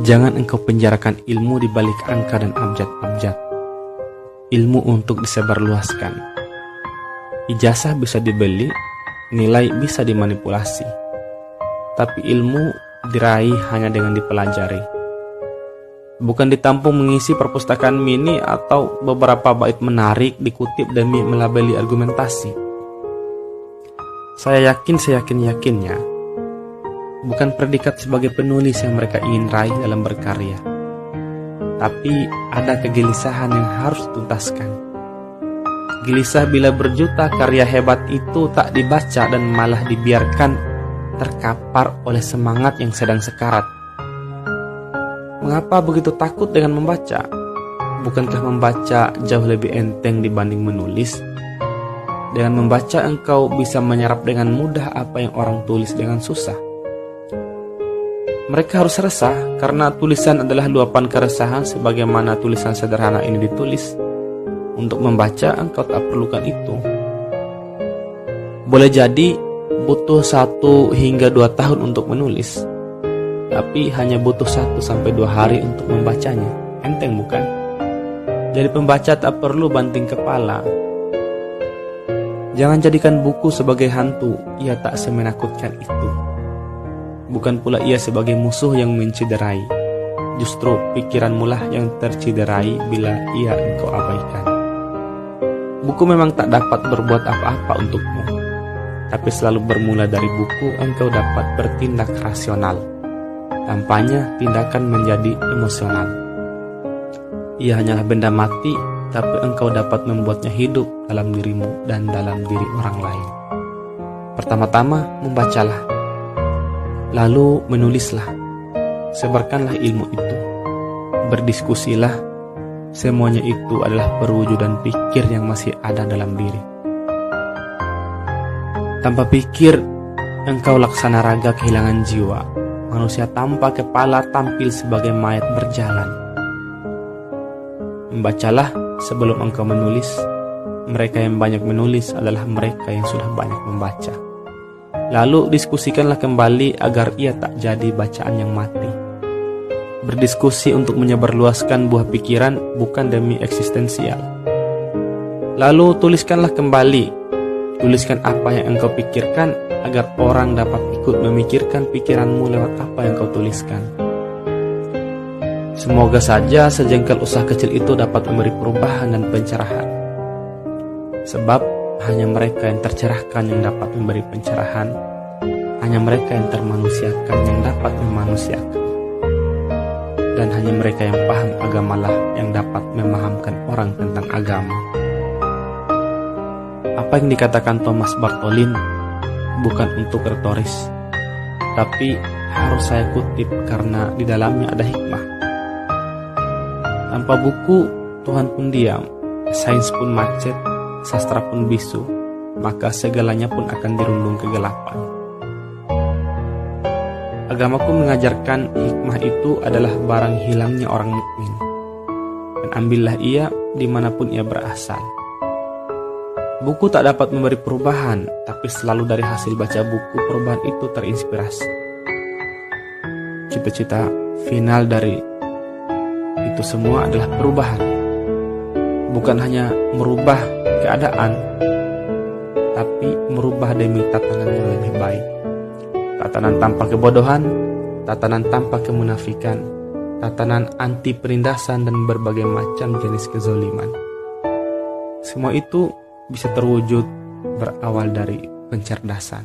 Jangan engkau penjarakan ilmu di balik angka dan abjad-abjad. Ilmu untuk disebarluaskan. Ijazah bisa dibeli, nilai bisa dimanipulasi. Tapi ilmu diraih hanya dengan dipelajari. Bukan ditampung mengisi perpustakaan mini atau beberapa bait menarik dikutip demi melabeli argumentasi. Saya yakin seyakin-yakinnya, bukan predikat sebagai penulis yang mereka ingin raih dalam berkarya. Tapi ada kegelisahan yang harus dituntaskan. Gelisah bila berjuta karya hebat itu tak dibaca dan malah dibiarkan terkapar oleh semangat yang sedang sekarat. Mengapa begitu takut dengan membaca? Bukankah membaca jauh lebih enteng dibanding menulis? Dengan membaca engkau bisa menyerap dengan mudah apa yang orang tulis dengan susah. Mereka harus resah karena tulisan adalah luapan keresahan sebagaimana tulisan sederhana ini ditulis. Untuk membaca engkau tak perlukan itu. Boleh jadi butuh 1 hingga 2 tahun untuk menulis, tapi hanya butuh 1 sampai 2 hari untuk membacanya. Enteng bukan? Jadi pembaca tak perlu banting kepala. Jangan jadikan buku sebagai hantu, ia tak semenakutkan itu. Bukan pula ia sebagai musuh yang menciderai. Justru pikiranmu lah yang terciderai bila ia engkau abaikan. Buku memang tak dapat berbuat apa-apa untukmu, tapi selalu bermula dari buku engkau dapat bertindak rasional. Tampaknya tindakan menjadi emosional. Ia hanyalah benda mati, tapi engkau dapat membuatnya hidup dalam dirimu dan dalam diri orang lain. Pertama-tama membacalah. Lalu menulislah, sebarkanlah ilmu itu, berdiskusilah, semuanya itu adalah perwujudan pikir yang masih ada dalam diri. Tanpa pikir, engkau laksana raga kehilangan jiwa, manusia tanpa kepala tampil sebagai mayat berjalan. Membacalah sebelum engkau menulis, mereka yang banyak menulis adalah mereka yang sudah banyak membaca. Lalu diskusikanlah kembali agar ia tak jadi bacaan yang mati. Berdiskusi untuk menyebarluaskan buah pikiran bukan demi eksistensial. Lalu tuliskanlah kembali. Tuliskan apa yang engkau pikirkan agar orang dapat ikut memikirkan pikiranmu lewat apa yang kau tuliskan. Semoga saja sejengkal usaha kecil itu dapat memberi perubahan dan pencerahan. Sebab hanya mereka yang tercerahkan yang dapat memberi pencerahan. Hanya mereka yang termanusiakan yang dapat memanusiakan. Dan hanya mereka yang paham agamalah yang dapat memahamkan orang tentang agama. Apa yang dikatakan Thomas Bartholin bukan untuk retoris, tapi harus saya kutip karena di dalamnya ada hikmah. Tanpa buku, Tuhan pun diam, sains pun macet, sastra pun bisu, maka segalanya pun akan dirundung kegelapan. Agamaku mengajarkan hikmah itu adalah barang hilangnya orang mukmin, dan ambillah ia dimanapun ia berasal. Buku tak dapat memberi perubahan, tapi selalu dari hasil baca buku perubahan itu terinspirasi. Cita-cita final dari itu semua adalah perubahan. Bukan hanya merubah keadaan, tapi merubah demi tatanan yang lebih baik. Tatanan tanpa kebodohan, tatanan tanpa kemunafikan, tatanan anti perindasan dan berbagai macam jenis kezoliman. Semua itu bisa terwujud berawal dari pencerdasan.